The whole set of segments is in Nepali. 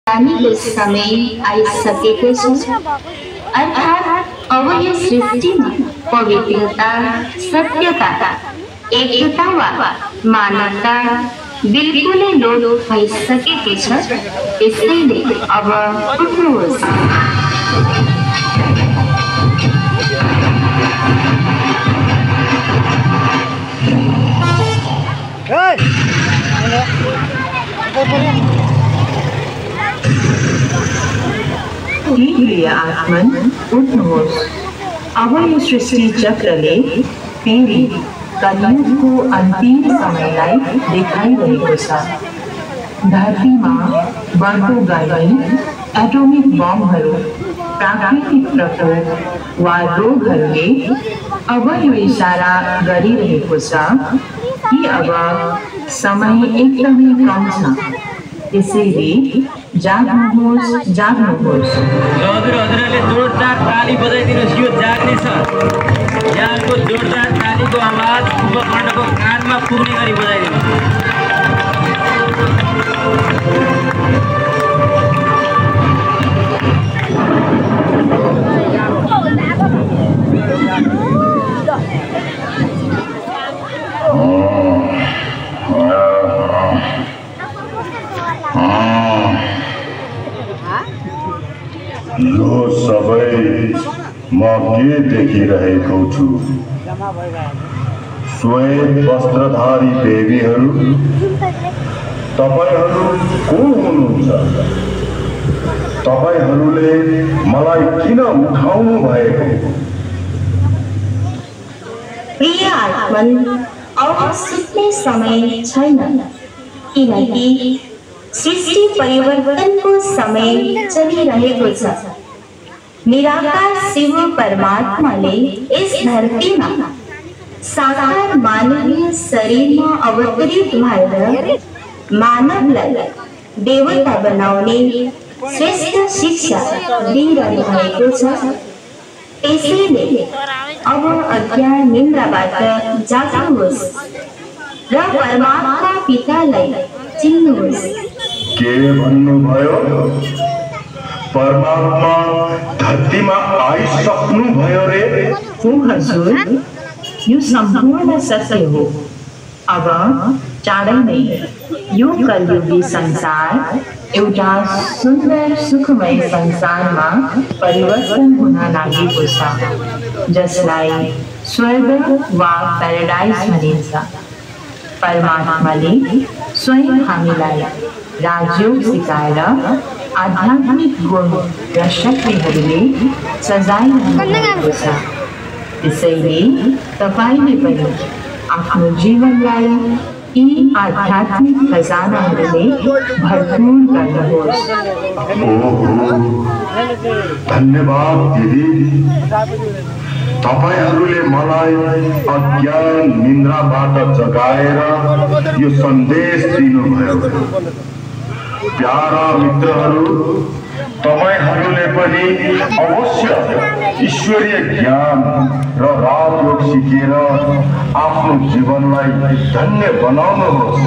को समय आइसकेको छ। अर्थात् अब यो सृष्टिमा पवित्रता, सत्यता, एकता वा मानवता बिल्कुलै लोप भइसकेको छ। त्यसैले अब उठ्नुहोस्। आत्मन उठ्नुहोस्। अब यो सृष्टि चक्रले फेरि कलियुगको अन्तिम समयलाई देखाइरहेको छ। धरतीमा बढ्दो गर्मी, एटोमिक बमहरू, प्राकृतिक प्रकोप वा रोगहरूले अब यो इशारा गरिरहेको छ कि अब समय एकदमै कम छ। त्यसैले जाग्नुहोस्, जाग्नुहोस्। हजुरहरूले जोरदार ताली बजाइदिनुहोस्। यो जाग्ने छ। यहाँको जोरदार तालीको आवाज कुम्भकर्णको कानमा पुग्ने गरी बजाइदिनुहोस्। यो सबै म के देखिरहेको छु? श्वेत वस्त्रधारी देवीहरू, तपाईहरू को हुनुहुन्छ? तपाईहरूले मलाई किन उठाउनु भएको? प्रिय आत्मन, अब सुत्ने समय छैन, किनकि सृष्टि परिवर्तनको समय चलिरहेको छ। निराकार शिव परमात्माले इस धरतीमा साकार मानवीय शरीरमा अवतरित भएर मानवलाई देवता बनाउने श्रेष्ठ शिक्षा दिइरहनु भएको छ। त्यसैले अब अज्ञान निन्द्राबाट जाग्नुहोस् र परमात्मा पितालाई चिन्नुहोस्। के भन्नुभयो? परमात्मा धरतीमा आइसक्नु भयो रे? हो हजुर, यो सम्पूर्ण सत्य हो। अब चाँडै नै यो कलियुगी संसार एउटा सुन्दर सुखमय संसारमा परिवर्तन हुन लागेको छ, जसलाई स्वर्ग वा प्याराडाइज भनिन्छ। परमात्माले स्वयं हामीलाई राजयोग सिकाएर आध्यात्मिक गुण र शक्तिहरूले सजाइरहनु छ। त्यसैले तपाईले पनि आफ्नो जीवनलाई यी आध्यात्मिक खजानाहरूले भरपूर गर्नुहोस्। धन्यवाद दिदी, तपाईहरूले मलाई अज्ञान निन्द्राबाट जगाएर यो सन्देश दिनुभयो। प्यारा मित्रहरू, तपाईहरूले पनि अवश्य ईश्वरीय ज्ञान र राजयोग सिकेर आफ्नो जीवनलाई धन्य बनाउनुहोस्।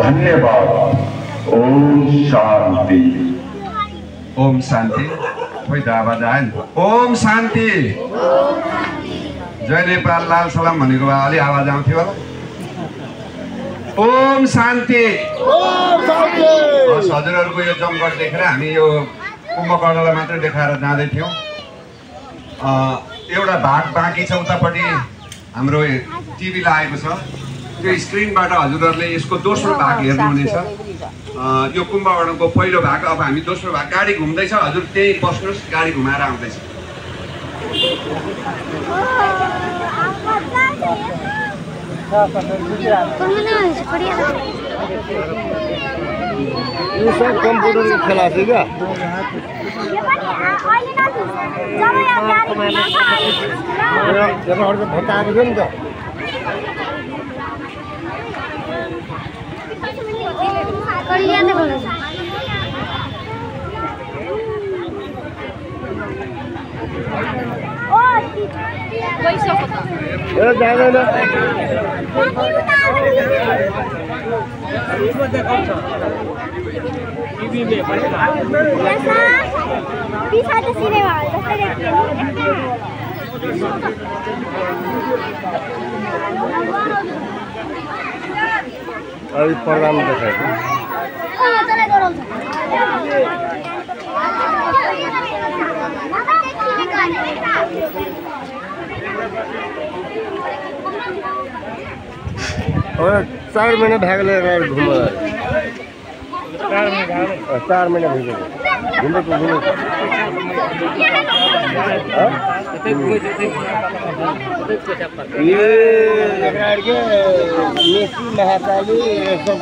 धन्यवाद। ओम शान्ति। ओम शान्ति। खोइ त आवाज आयो। ओम शान्ति। जय नेपाल लाल सलाम भनेको भए अलि आवाज आउँथ्यो होला। ओम शान्ति। हजुरहरूको यो जमघट देखेर हामी यो कुम्भकर्णलाई मात्रै देखाएर जाँदै थियौँ। एउटा भाग बाँकी छ, उतापट्टि हाम्रो टिभी लागेको छ। त्यो स्क्रिनबाट हजुरहरूले यसको दोस्रो भाग हेर्नुहुनेछ। यो कुम्भकर्णको पहिलो भाग, अब हामी दोस्रो भाग। गाडी घुम्दैछ, हजुर त्यही बस्नुहोस्, गाडी घुमाएर आउँदैछ। यो सब कम्प्युटरको खेला छ क्या? अर्को भत्ताएको थियो नि त। जाँदैन। अभी प्रोग्राम देखाएको और 4 महीने भाग लिएर घुम 4 महीने घुमेको ये मेसी महाकाली सब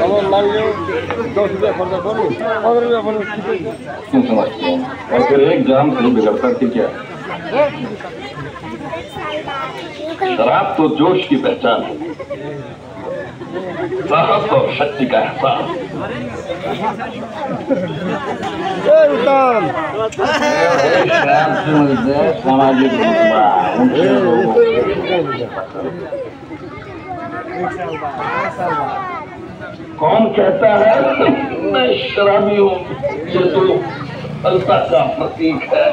अब मान लो 10 रुपया खर्च करूँ 15 रुपया और फिर 1 ग्राम से बिगड़ता कि क्या? शराब तो जोश की पहचान है, साहस और शक्ति का एहसास। सामाजिक कौन कहता है मैं शराबी हूँ? ये तो अल्लाह का प्रतीक है।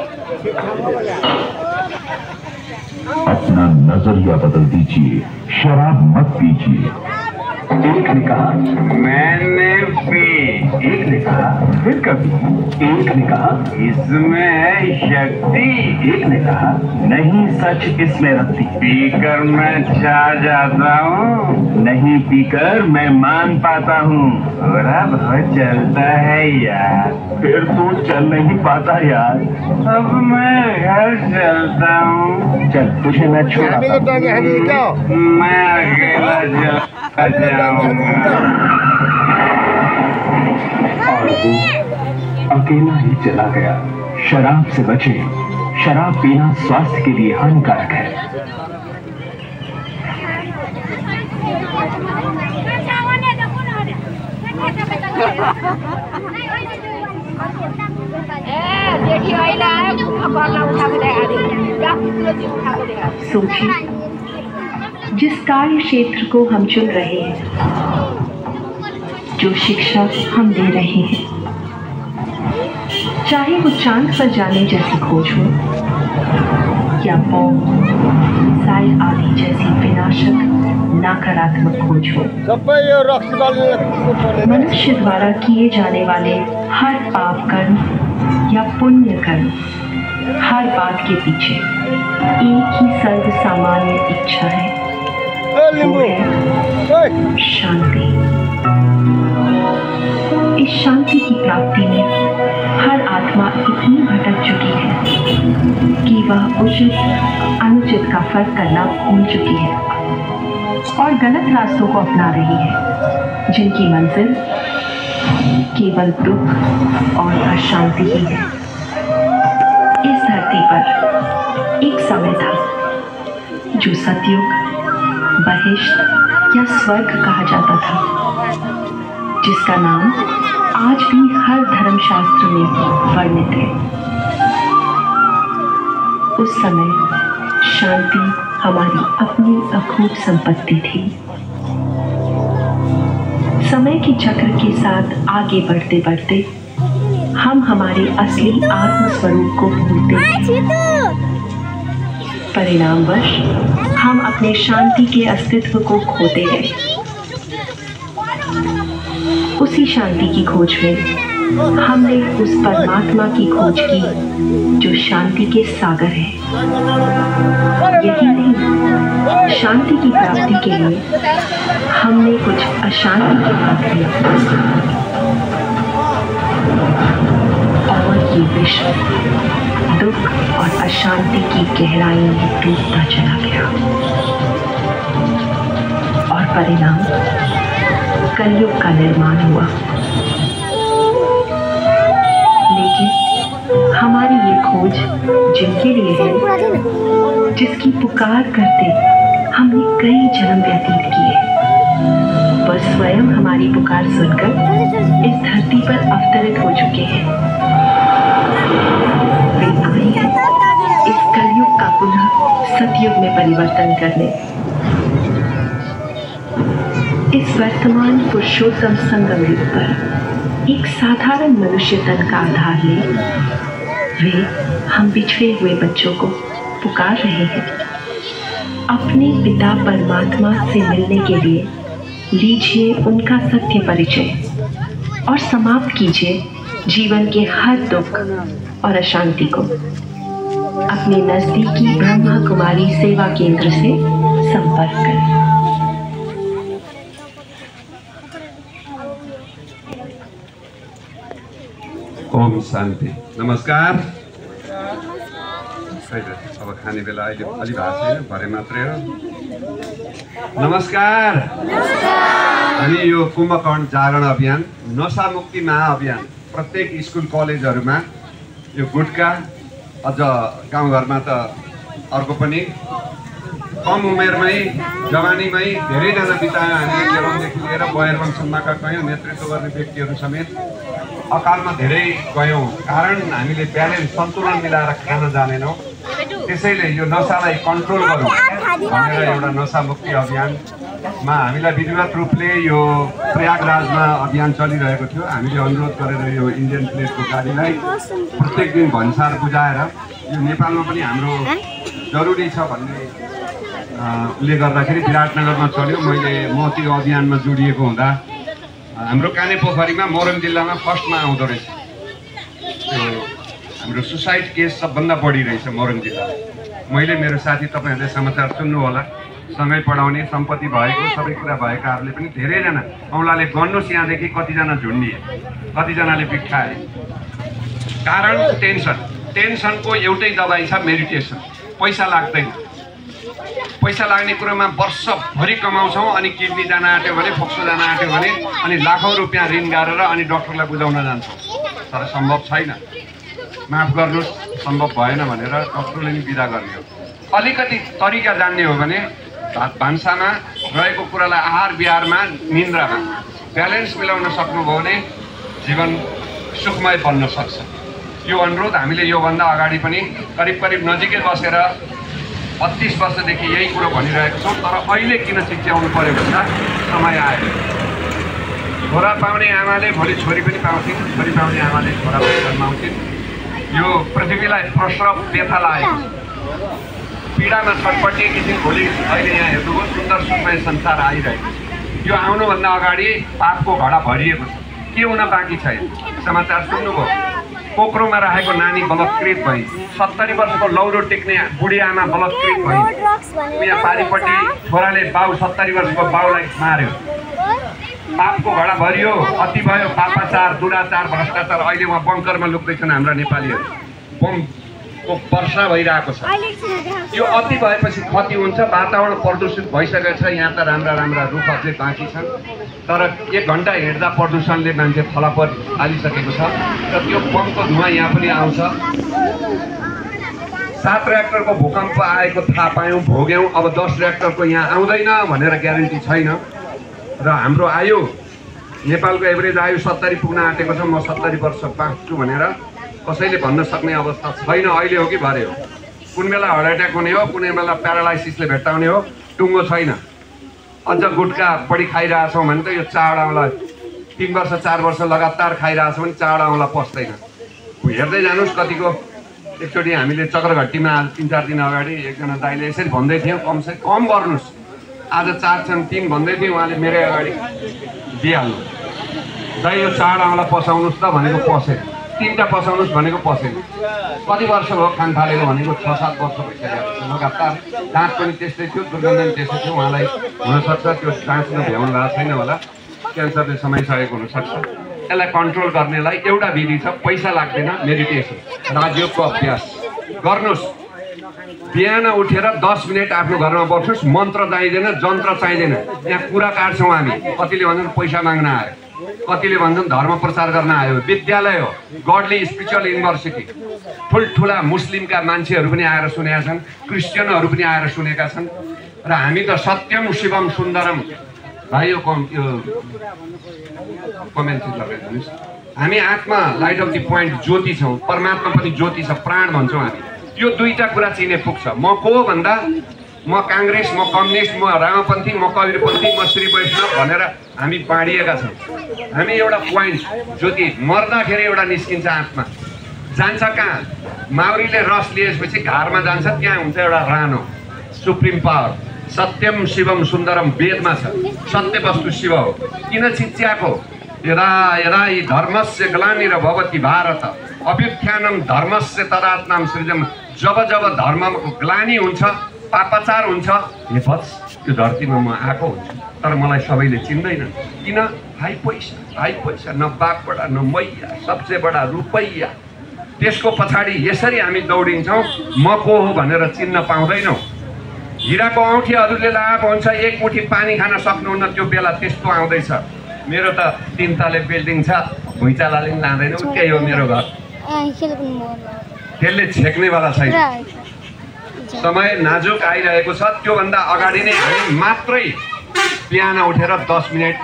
अपना नजरिया बदल दीजिए, शराब मत पीजिए। एक ने कहा मैंने पी, एक ने कहा फिर कभी, एक ने कहा इसमें है शक्ति, एक ने कहा नहीं सच इसमें रखती। पीकर मैं छा जाता हूँ, नहीं पीकर मैं मान पाता हूँ। थोड़ा बहुत चलता है यार, फिर तू चल नहीं पाता यार। अब मैं घर चलता हूँ, चल तुझे मैं छोड़ता हूँ, मैं अकेला जाऊंगा। और वो अकेला ही चला गया। शराब से बचे, शराब पीना स्वास्थ्य के लिए हानिकारक है। सोचिए, जिस कार्य क्षेत्र को हम चुन रहे हैं, जो शिक्षा हम दे रहे हैं, चाहे वो चांद पर जाने जैसी खोज हो या बॉम्ब, मिसाइल आदि जैसी विनाशक नकारात्मक खोज हो, मनुष्य द्वारा किए जाने वाले हर पाप कर्म या पुण्य कर्म, हर बात के पीछे एक ही सर्व सामान्य इच्छा है, वो है शांति। इस शांति की प्राप्ति में हर आत्मा इतनी भटक चुकी है कि वह उचित अनुचित का फर्क करना भूल चुकी है और गलत रास्तों को अपना रही है, जिनकी मंजिल केवल दुख और अशांति ही है। इस धरती पर एक समय था जो सतयुग, बहिष्ट या स्वर्ग कहा जाता था, जिसका नाम आज भी हर धर्मशास्त्र में वर्णित है। उस समय शांति हमारी अपनी अखूट संपत्ति थी। समय के चक्र के साथ आगे बढ़ते बढ़ते हम हमारे असली आत्म स्वरूप को भूलते हैं। परिणामवश हम अपने शांति के अस्तित्व को खोते हैं। उसी शांति की खोज में हमने उस परमात्मा की खोज की जो शांति के सागर है। यही नहीं, शांति की प्राप्ति के लिए हमने कुछ अशांति के पथ लिया और ये विश्व दुख और अशांति की गहराई में डूबता चला गया और परिणाम कलयुग का निर्माण हुआ। लेकिन हमारी ये खोज जिनके लिए है, जिसकी पुकार करते हमने कई जन्म व्यतीत किए, वह और स्वयं हमारी पुकार सुनकर इस धरती पर अवतरित हो चुके हैं। वे आए हैं इस कलयुग का पुनः सतयुग में परिवर्तन करने। इस वर्तमान पुरुषोत्तम संगम युग पर एक साधारण मनुष्य तन का आधार ले वे हम बिछड़े हुए बच्चों को पुकार रहे हैं। अपने पिता परमात्मा से मिलने के लिए लीजिए उनका सत्य परिचय और समाप्त कीजिए जीवन के हर दुख और अशांति को। अपने नजदीकी ब्रह्मा कुमारी सेवा केंद्र से संपर्क करें। ओम शान्ति। नमस्कार। अब खाने बेला अहिले अलि भएको छैन, भरे मात्रै हो। नमस्कार। अनि यो कुम्भकर्ण जागरण अभियान, नशामुक्ति महाअभियान प्रत्येक स्कुल कलेजहरूमा यो गुटका, अझ गाउँघरमा त अर्को पनि कम उमेरमै जवानीमै धेरैजना बितायो। हामीले केरमदेखि लिएर बयरवनसम्मका कयौँ नेतृत्व गर्ने व्यक्तिहरू समेत अकालमा धेरै गयौँ। कारण हामीले ब्यालेन्स सन्तुलन मिलाएर खान जानेनौँ। त्यसैले यो नशालाई कन्ट्रोल गरौँ भनेर एउटा नशामुक्ति अभियानमा हामीलाई विधिवत रूपले यो प्रयागराजमा अभियान चलिरहेको थियो। हामीले अनुरोध गरेर यो इन्डियन प्लेटको गाडीलाई प्रत्येक दिन भन्सार बुझाएर यो नेपालमा पनि हाम्रो जरुरी छ भन्ने ले गर्दाखेरि विराटनगरमा चल्यो। म त्यो अभियानमा जोडिएको हुँदा हाम्रो कानेपोखरीमा मोरङ जिल्लामा फर्स्टमा आउँदो रहेछ। त्यो हाम्रो सुसाइड केस सबभन्दा बढी रहेछ मोरङ जिल्लामा। मैले मेरो साथी तपाईँहरूले समाचार सुन्नु होला, सँगै पढाउने सम्पत्ति भएको सबै कुरा भएकाहरूले पनि धेरैजना औँलाले गन्नुहोस् यहाँदेखि कतिजना झुन्डिए, कतिजनाले बिठाए। कारण टेन्सनको एउटै दबाई छ, मेडिटेसन। पैसा लाग्दैन। पैसा लाग्ने कुरोमा वर्षभरि कमाउँछौँ अनि किडनी जान आँट्यो भने, फोक्सो जान आँट्यो भने अनि लाखौँ रुपियाँ ऋण गारेर अनि डक्टरलाई बुझाउन जान्छौँ। तर सम्भव छैन। माफ गर्नुहोस्, सम्भव भएन भनेर डक्टरले नि बिदा गर्ने हो। अलिकति तरिका जान्ने हो भने भान्सामा रहेको कुरालाई आहार विहारमा निन्द्रामा ब्यालेन्स मिलाउन सक्नुभयो भने जीवन सुखमय बन्न सक्छ। यो अनुरोध हामीले योभन्दा अगाडि पनि करिब नजिकै बसेर 32 वर्षदेखि यही कुरो भनिरहेको छौँ। तर अहिले किन चिच्याउनु पऱ्यो भन्दा समय आयो। छोरा पाउने आमाले भोलि छोरी पनि पाउँथिन्, छोरी पाउने आमाले छोरा पनि जन्माउँथिन्। यो पृथ्वीलाई प्रसव व्यथा लागेको पीडामा छटपटिएकी थिइन्। भोलि अहिले यहाँ हेर्नुभयो सुन्दर सुखमय संसार आइरहेको छ। यो आउनुभन्दा अगाडि पापको घडा भरिएको छ। के हुन बाँकी छैन? समाचार सुन्नुभयो, पोखरोमा राखेको नानी बलात्कृत भई, 70 वर्षको लौरो टेक्ने बुढी आमा बलात्कृत भई, यहाँ पारिपट्टि छोराले बाउ 70 वर्षको बाउलाई मार्यो। पापको घडा भरियो, अति भयो, पापाचार, दुराचार, भ्रष्टाचार। अहिले उहाँ बङ्करमा लुक्दैछन् हाम्रा नेपालीहरू। बमको वर्षा भइरहेको छ। यो अति भएपछि क्षति हुन्छ। वातावरण प्रदूषित भइसकेको छ। यहाँ त राम्रा रुख अझै बाँकी छन्, तर 1 घन्टा हिँड्दा प्रदूषणले मान्छे थलापर हालिसकेको छ र त्यो बमको धुवाँ यहाँ पनि आउँछ। 7 रिएक्टरको भूकम्प आएको थाहा पायौँ, भोग्यौँ। अब 10 रिएक्टरको यहाँ आउँदैन भनेर ग्यारेन्टी छैन र हाम्रो आयु, नेपालको एभरेज आयु 70 पुग्न आँटेको छ। म 70 वर्ष बाँच्छु भनेर कसैले भन्न सक्ने अवस्था छैन। अहिले हो कि भरे हो, कुन बेला हार्ट एट्याक हुने हो, कुनै बेला प्यारालाइसिसले भेट्टाउने हो, टुङ्गो छैन। अझ गुटखा बढी खाइरहेछौँ भने त यो चाड आउँला 3 वर्ष 4 वर्ष लगातार खाइरहेछौँ भने चाड आउँला पस्दैन। हेर्दै जानुहोस् कतिको। एकचोटि हामीले चक्रघट्टीमा 3-4 दिन अगाडि एकजना दाइले यसरी भन्दै थियौँ, कम गर्नुहोस्, आज 4 छन् 3 भन्दै थिएँ। उहाँले मेरै अगाडि दिइहाल्नु, दाइ यो चाड आउँला पसाउनुहोस् त भनेको पसे, 3टा पसाउनुहोस् भनेको पसेन। कति वर्ष भयो खान थालेको भनेको 6-7 वर्ष भइसकेको छ लगातार। दाँत पनि त्यस्तै थियो, दुर्गन्ध पनि त्यस्तै थियो। उहाँलाई हुनसक्छ त्यो जाँच्न भ्याउनु भएको छैन होला, क्यान्सरले समाइसकेको हुनसक्छ। यसलाई कन्ट्रोल गर्नेलाई एउटा विधि छ, पैसा लाग्दैन, मेडिटेसन, राजयोगको अभ्यास गर्नुहोस्। बिहान उठेर 10 मिनट आफ्नो घरमा बस्नुहोस्। मन्त्र चाहिँदैन, जन्त्र चाहिँदैन। यहाँ कुरा काट्छौँ हामी। कतिले भन्छन् पैसा माग्न आयो, कतिले भन्छन् धर्म प्रचार गर्न आयो। विद्यालय हो, गडली स्पिरिचुअल युनिभर्सिटी। ठुल्ठुला मुस्लिमका मान्छेहरू पनि आएर सुनेका छन्, क्रिस्चियनहरू पनि आएर सुनेका छन्। र हामी त सत्यम शिवम सुन्दरम भाइ यो कमेन्ट चाहिँ लगाइदिनुहोस्। हामी आत्मा लाइट अफ द पोइन्ट ज्योति छौँ, परमात्मा पनि ज्योति छ, प्राण भन्छौँ हामी। यो दुईटा कुरा चिने पुग्छ। म को भन्दा म काङ्ग्रेस, म कम्युनिस्ट, म रामपन्थी, म कबीरपन्थी, म श्री वैष्णव भनेर हामी बाँडिएका छौँ। हामी एउटा पोइन्ट ज्योति मर्दाखेरि एउटा निस्किन्छ आत्मा, जान्छ कहाँ? माउरीले रस लिएपछि घारमा जान्छ, त्यहाँ हुन्छ एउटा रानो सुप्रिम पावर। सत्यम शिवम सुन्दरम वेदमा छ, सत्य वस्तु शिव हो। किन चिच्याको? यदा यदा हि धर्मस्य ग्लानिर्भवति भारत अभ्युत्थानं धर्मस्य तदात्मानं सृजम्। जब जब धर्मको ग्लानि हुन्छ, पापाचार हुन्छ, हे बस यो धरतीमा म आएको हुन्छु, तर मलाई सबैले चिन्दैन। किन? हाई पैसा, न बाप बडा न मैया, सबसे बडा रुपैया। त्यसको पछाडि यसरी हामी दौडिन्छौँ, म को हो भनेर चिन्न पाउँदैनौँ। हिराको औँठी अरूले लगाएको हुन्छ, एक मुठी पानी खान सक्नुहुन्न, त्यो बेला त्यस्तो आउँदैछ। मेरो त 3 तले बिल्डिङ छ, भुइँचालोले पनि लाँदैन, उकै हो मेरो घर। त्यसले छेक्नेवाला छैन। समय नाजुक आइरहेको छ। त्योभन्दा अगाडि नै हामी मात्रै बिहान उठेर 10 मिनट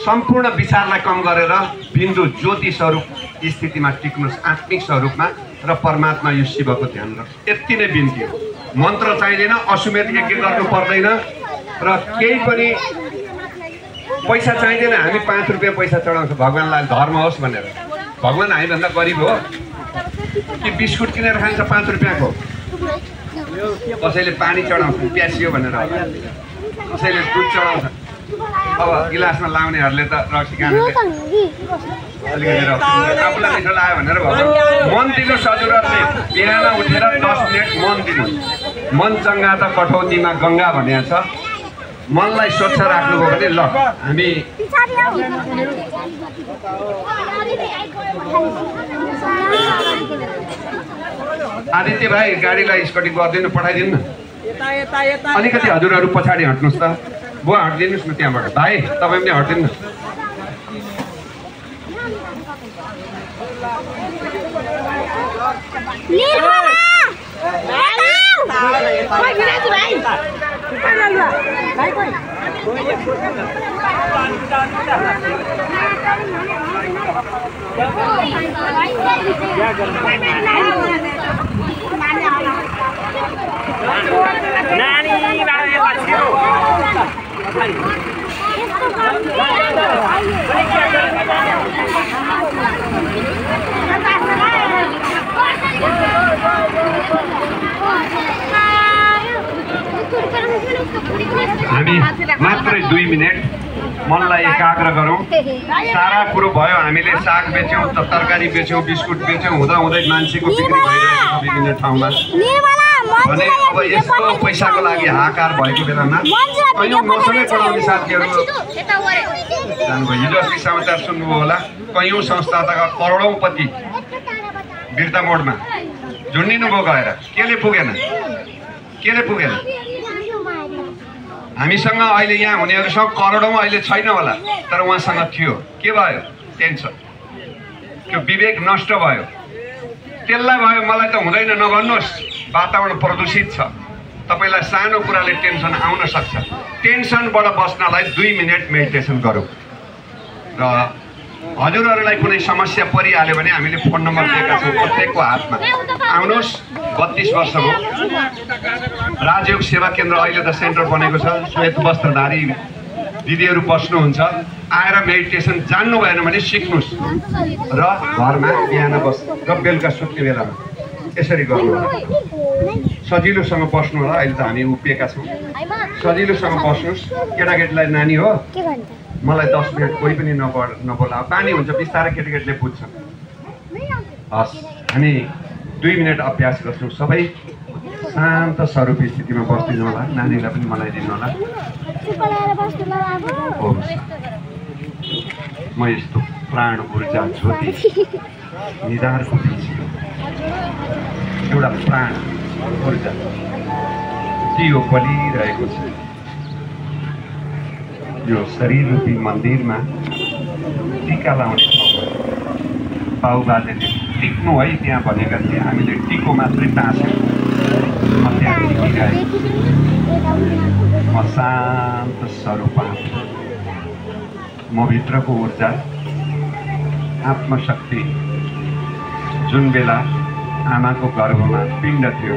सम्पूर्ण विचारलाई कम गरेर बिन्दु ज्योति स्वरूप स्थितिमा टिक्नुहोस्, आत्मिक स्वरूपमा, र परमात्मा यो शिवको ध्यान राख्नु। यति नै बिन्ती हो। मन्त्र चाहिँदैन, अश्वमेध यज्ञ गर्नु पर्दैन, र केही पनि पैसा चाहिँदैन। हामी 5 रुपियाँ पैसा चढाउँछौँ भगवान्लाई, धर्म होस् भनेर। भगवान् हामीभन्दा गरिब हो कि बिस्कुट किनेर खान्छ 5 रुपियाँको? कसैले पानी चढाउँछ प्यासियो भनेर, कसैले दुध चढाउँछ। अब गिलासमा लाउनेहरूले त रक्सी खानेले अलिकति आफूलाई मिठो लाग्यो भनेर भगवान् मन दिनुहोस्। हजुरहरूले बिहान उठेर 10 मिनट मन दिनुहोस्। मन चङ्गा त कठौतीमा गङ्गा भनेको छ। मनलाई स्वच्छ राख्नुभयो भने ल हामी आदित्य भाइ गाडीलाई स्कटिङ गरिदिनु, पठाइदिनु न। अलिकति हजुरहरू पछाडि हट्नुहोस् त, बुवा हटिदिनुहोस् न त्यहाँबाट। भाइ तपाईँ पनि हटिदिनु न। हामी मात्रै 2 मिनट मनलाई एकाग्र गरौँ। सारा कुरो भयो, हामीले साग बेच्यौँ, तरकारी बेच्यौँ, बिस्कुट बेच्यौँ, हुँदा हुँदै मान्छेको बिक्री भइरहेको छ विभिन्न ठाउँमा भने अब यस्तो पैसाको लागि हाहाकार भएको बेलामा कयौँ मसँगै पढाउने साथीहरू जानुभयो। हिजो अस्ति समाचार सुन्नुभयो होला, कयौँ संस्थाका करोडौँपति बिर्ता मोडमा झुन्डिनुभयो गएर। केले पुगेन? हामीसँग अहिले यहाँ हुनेहरूसँग करोडौँ अहिले छैन होला, तर उहाँसँग थियो। के भयो? टेन्सन। त्यो विवेक नष्ट भयो। त्यसलाई भयो मलाई त हुँदैन नभन्नुहोस्, वातावरण प्रदूषित छ। तपाईँलाई सानो कुराले टेन्सन आउन सक्छ। टेन्सनबाट बस्नलाई 2 मिनट मेडिटेसन गरौँ। र हजुरहरूलाई कुनै समस्या परिहाल्यो भने हामीले फोन नम्बर दिएका छौँ प्रत्येकको हातमा। आउनुहोस्, 32 वर्ष हो। राजयोग सेवा केन्द्र अहिले त सेन्टर बनेको छ। श्वेत वस्त्रधारी दिदीहरू बस्नुहुन्छ। आएर मेडिटेसन जान्नु भएन भने सिक्नुहोस् र घरमा बिहान बस् र बेलुका सुत्ने बेलामा यसरी गर्नु होला। सजिलोसँग बस्नु होला। अहिले त हामी उभिएका छौँ। सजिलोसँग बस्नुहोस्। केटाकेटीलाई नानी हो, मलाई 10 मिनट कोही पनि नबोला, पानी हुन्छ बिस्तारै केटाकेटीले बुझ्छन्। हस्, हामी 2 मिनट अभ्यास गर्छौँ। सबै शान्त स्वरूप स्थितिमा बस्दिनु होला। नानीलाई पनि मनाइदिनु होला। म यस्तो प्राण ऊर्जा ज्योति निधारको बिच एउटा प्राण ऊर्जा दियो बलिरहेको छ। यो शरीर रूपी मन्दिरमा टिका लाउने बाबुबाजेले टिक्नु है त्यहाँ भनेका थिए। हामीले टिको मात्रै टाँस्यौँ। म त्यहाँ देखिरहेँ म शान्त स्वरूप म भित्रको ऊर्जा आत्मशक्ति जुन बेला आमाको गर्भमा पिण्ड थियो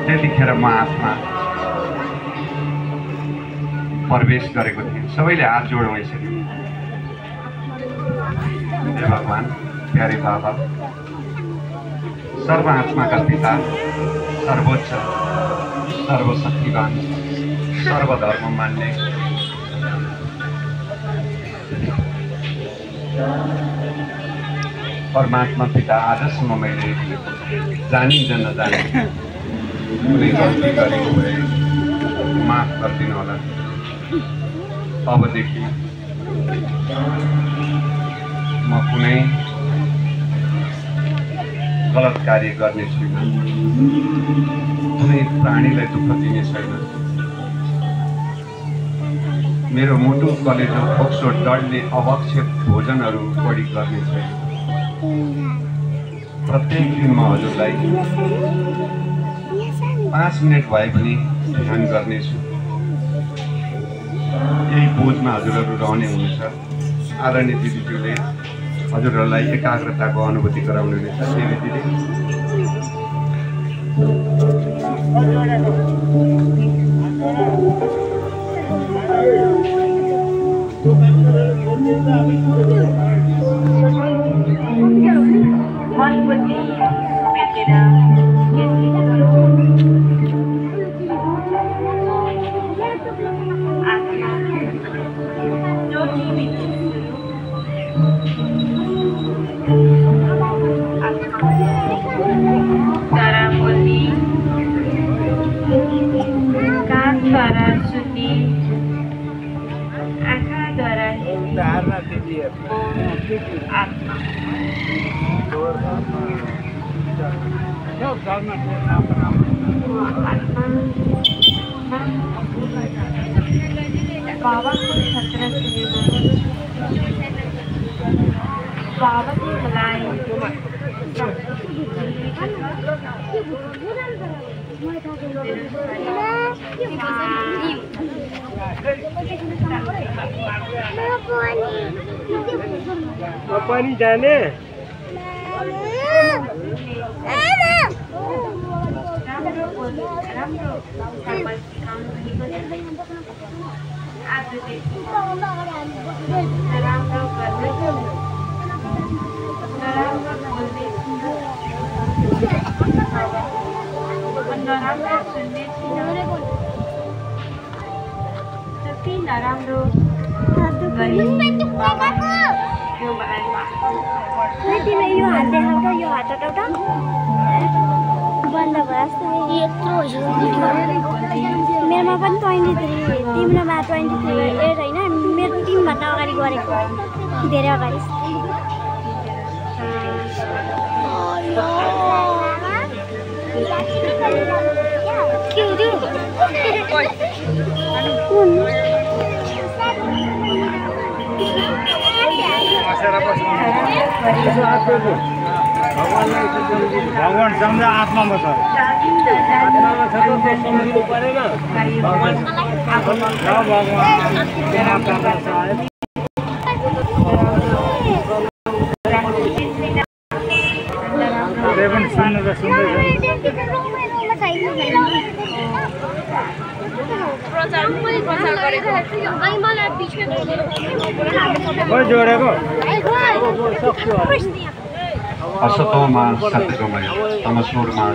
त्यतिखेर म आत्मा प्रवेश गरेको थिएँ। सबैले हात जोडौँ यसरी। हे भगवान, प्यारे बाबा, सर्व आत्मा का पिता, सर्वोच्च, सर्वशक्तिवान, सर्वधर्म मान्ने परमात्मा पिता, आजसम्म मैले जानी ज नजानी कुनै गल्ती गरेको भए माफ गरिदिनु होला। अबदेखि म कुनै गलत कार्य गर्ने छुइनँ, कुनै प्राणीलाई दुःख दिने छैन। मेरो मुटु कलेजो फोक्सो डरले अवक्षेप भोजनहरू बढी गर्ने छैन। प्रत्येक दिन म हजुरलाई 5 मिनट भए पनि ध्यान गर्नेछु। यही बोझमा हजुरहरू रहने हुनेछ। आदरणीय दिदीज्यूले हजुरहरूलाई एकाग्रताको अनुभूति गराउनु हुनेछ। देवी दिदी, पानी जाने मेरोमा पनि 23 तिम्रोमा 23 एज होइन, मेरो टिमभन्दा अगाडि गरेको धेरै अगाडि। भगवान सम्झा आत्मामा छ, आत्मामा छ त सम्झिनु परेन। भगवान जोडेको असतोमा सत्यगमय तमसोमा